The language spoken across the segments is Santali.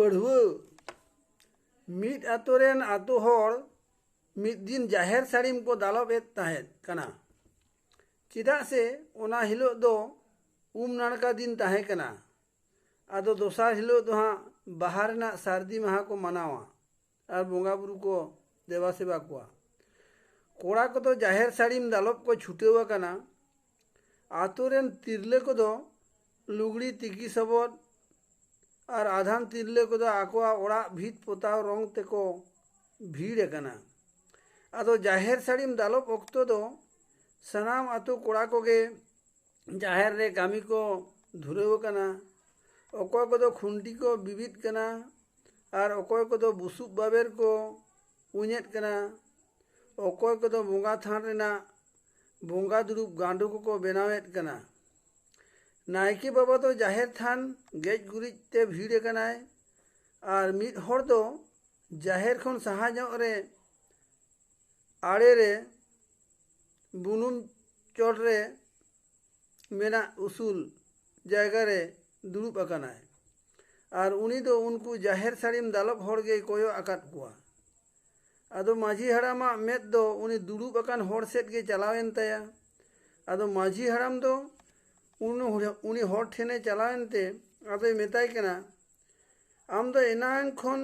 पढ़ुआ मिद आतोरेन आतो हर मिद दिन जाहेर साड़ीम को दालबेद ताहेद कना चिदा से ओना हिलो दो नाड़का दिन ताहे कना। आदो दोसार हिलो दो हाँ बाहर ना सार्दी महा को मनावा और बोंगा बुरु को देवा सेवा कोआ। कोड़ा को तो जाहेर साड़ीम दालब को छुटेवा कना। आतोरेन तिरले को दो लुगड़ी तिकी सबद और आधान तिरले को दो आकोआ ओड़ा भीत पोताव रंग तेको भीड़ कना। आदो जाहेर साड़ीम दालब ओक्तो दो सनाम आतो कोड़ा को गे जाहेर रे कामी को धुरेव कना। अकोय को दो खुंटी को बिबित कना और अकोय को दो बुसुब बाबेर को उñेत कना। अकोय को दो बोंगा थान रेना बोंगा दुरुब गांडू को बनावेत कना। नायके बाबा तो जाहेर थान गेज गुरिज ते भीड़ कनाय और मिद हर दो जाहेर खन सहा ᱧᱚᱜ रे आड़े रे बुनुम चोट रे मेना उसूल जायगा रे दुरुब अकानाय और उनी दो उनको जाहेर साड़ीम दालब हर गे कोयो आकात कुआ। आदो माझी हरामा मेद दो उनी दुरुब अकान हर सेट गे चलावेन ताया। आदो माझी हराम दो उनी हर ठेने चलावेन ते आदो मेताय कना आम दो एनांग खन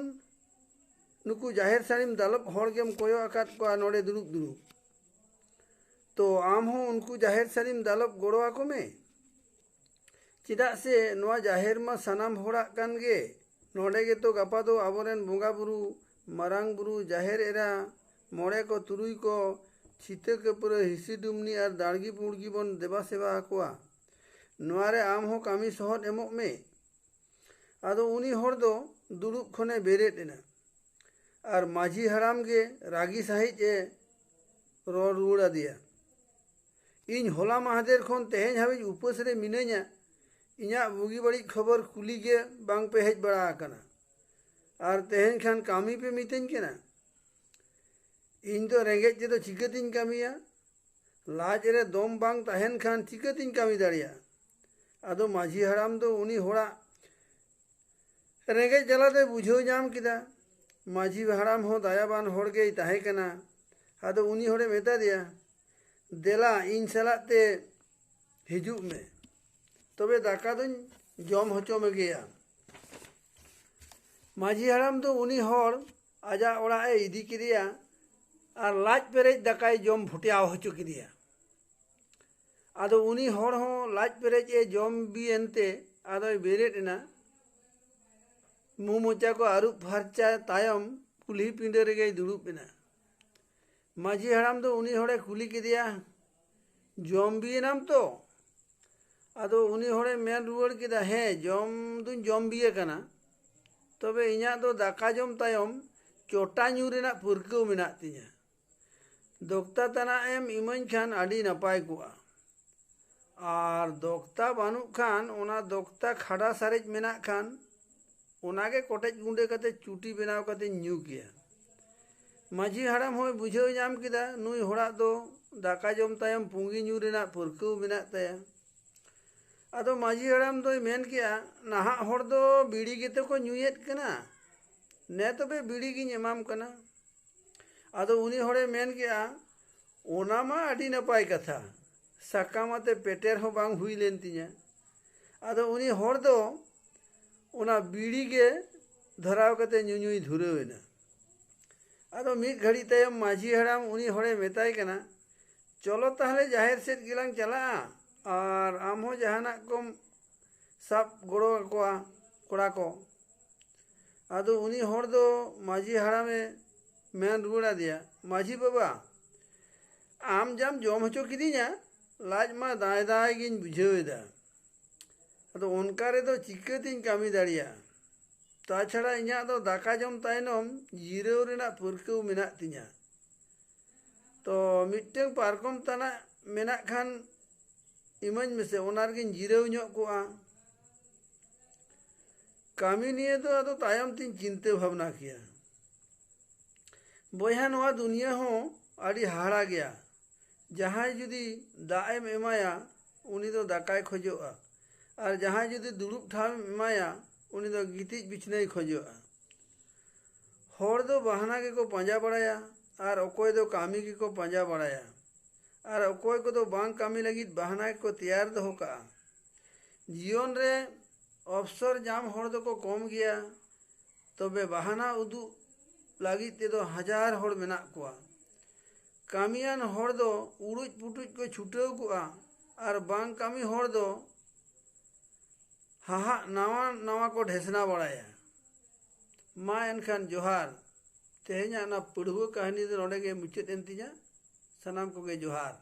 नुकु जाहेर साड़ीम दालब हर गेम कोयो आकात कुआ नोडे दुरुब दुरुब तो आम हो उनको जाहेर साड़ीम दालब गोड़वा को में चिदा से नोआ जाहेर मा सनाम होड़ा कान गे नोडे गे तो गापा दो आबोरेन बोंगा बुरु मारांग बुरु जाहेर एरा मोड़े को तुरुई को छिते के पूरे हिसी डुमनी और दाड़गी पुड़गी बन देवा सेवा आकोआ नोआरे आम हो कामी सहद एमोक में। आदो उनी हर दो दुरुब खने बेरेट एना और माझी हराम गे रागी साहिज ए रोड रुड़ा दिया। इन होला महादेर खन तेहेज हाबिज उपस रे मिनाइया इñा बुगी बड़ी खबर कुली गे बांग पे हेज बड़ा आकना और तेहेज खान कामी पे मितेन केना इन तो रेंगेज जे तो चिकातिन कामिया लाज रे दम बांग ताहेन खान चिकातिन कामी दाड़िया। आदो माझी हराम दो उनी होड़ा रेंगेज जलाते बुझो जाम किदा माझी हराम हो दायाबान होड़ गे ताहे कना। आदो उनी होड़े मेता दिया देला इन सलाते हिजुब में तबे दाका दुन जम होचो में गया। माझी हराम तो उनी हर आजा ओड़ा ए इदी किदिया और लाज पेरेज दाकाय जम भुटिया होचो किदिया। आदो उनी हर हो लाज पेरेज ए जम बी एनते आदो बेरेट एना मुँह मोचा को आरुब फारचा तायम कुल्ही पिंडे रे गई दुड़ुब एना। माझी हराम तो उनी हड़े कुली किदिया जम बी एनाम तो आदो उनी हड़े मेन रुआड़ किदा हे जम दुन जम बिए कना तबे इñा दो दाका जम तायम चोटा ᱧᱩ रेना पुरकाव मेना तिñा दोक्ता तना एम इमाñ खान आडी नपाय कुआ और दोक्ता बानु खान ओना दोक्ता खड़ा सारेज मेना खान ओनागे कोटेज गुंडे कते चुटी बनाव कते ᱧᱩ किया। माझी हराम होय बुझाव जाम किदा नुई होड़ा दो दाका जम तायम पुंगी ᱧᱩ रेना पुरकाव मेना ताया। आदो माझी हराम दो मेन किया नाहा हर दो बीड़ी गेते को ᱧᱩᱭेत कना ने तबे बीड़ी गिन एमाम कना। आदो उनी हड़े मेन किया ओना मा आडी नपाय कथा साकामाते पेटेर हो बांग हुई लेन तिñा। आदो उनी हर दो ओना बीड़ी गे धराव कते ᱧᱩᱧᱩᱭ धुरेवेना। आदो मिद घड़ी तायम माझी हराम उनी हड़े मेताय कना चलो ताहले जाहेर सेट गिलांग चला और आम हो जहाना कम सब गोड़ो कोआ कोड़ा को। आदो उनी हर दो माझी हरामे मेन रुड़ा दिया माझी बाबा आम जाम जम होचो किदिñा लाज मा दाय दाय गिन बुझावेदा आदो ओनका रे दो चिकातिन कामी दाड़िया ताछाड़ा इñा दो दाका जम तायनम जिराव रेना पुरकाव मेना तिñा तो मिट्टeng पारकम तना मेना खान इमाñ मेसे ओनार गिन जिराव ᱧᱚᱜ कोआ। कामी निये तो आदो तायम तिन चिंते भावना किया बोया नोआ दुनिया हो आड़ी हाड़ा गया जहाँ जुदी दाएम एमाया उनी तो दाकाय खोजोआ और जहाँ जुदी दुड़ुब ठाव एमाया उनी दो गितिज बिछनाई खोजोगा। हर दो बहाना के को पांजा बड़ाया और अकोय दो कामी के को पांजा बड़ाया और अकोय को दो बांग कामी लगित बहाना के को तैयार दो का। जीवन रे अवसर जाम हर दो को कम गया तबे बहाना उदू लगित ते दो हजार हर मेना कुआ। कामियान हर दो उड़ुज पुटुज को छुटाव कुआ और बांग कामी हर दो हाहा नावा नावा को ढेसना बड़ाया। मा एनखान जोहार तेहेኛ ना पढ़ुआ कहानी दो नोडे के मुचाद एन तिजा सानाम को गे जोहार।